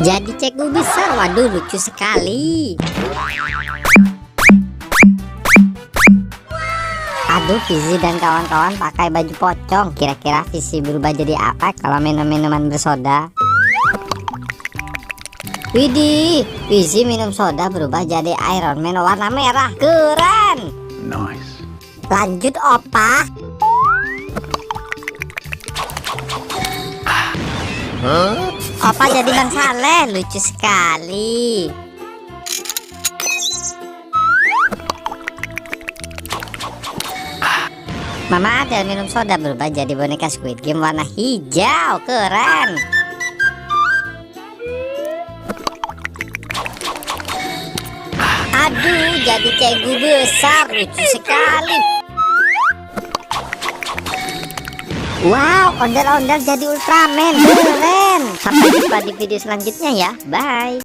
Jadi cegu besar, waduh lucu sekali. Aduh, Fizi dan kawan-kawan pakai baju pocong. Kira-kira Fizi berubah jadi apa kalau minum minuman bersoda? Widih, Fizi minum soda berubah jadi Iron Man warna merah. Keren. Nice. Lanjut, Opa. Opa jadi Bang Saleh, lucu sekali. Mama Adel minum soda berubah jadi boneka Squid Game warna hijau. Keren. Aduh, jadi cegu besar, lucu sekali. Wow, ondel-ondel jadi Ultraman. Keren. Sampai jumpa di video selanjutnya ya. Bye.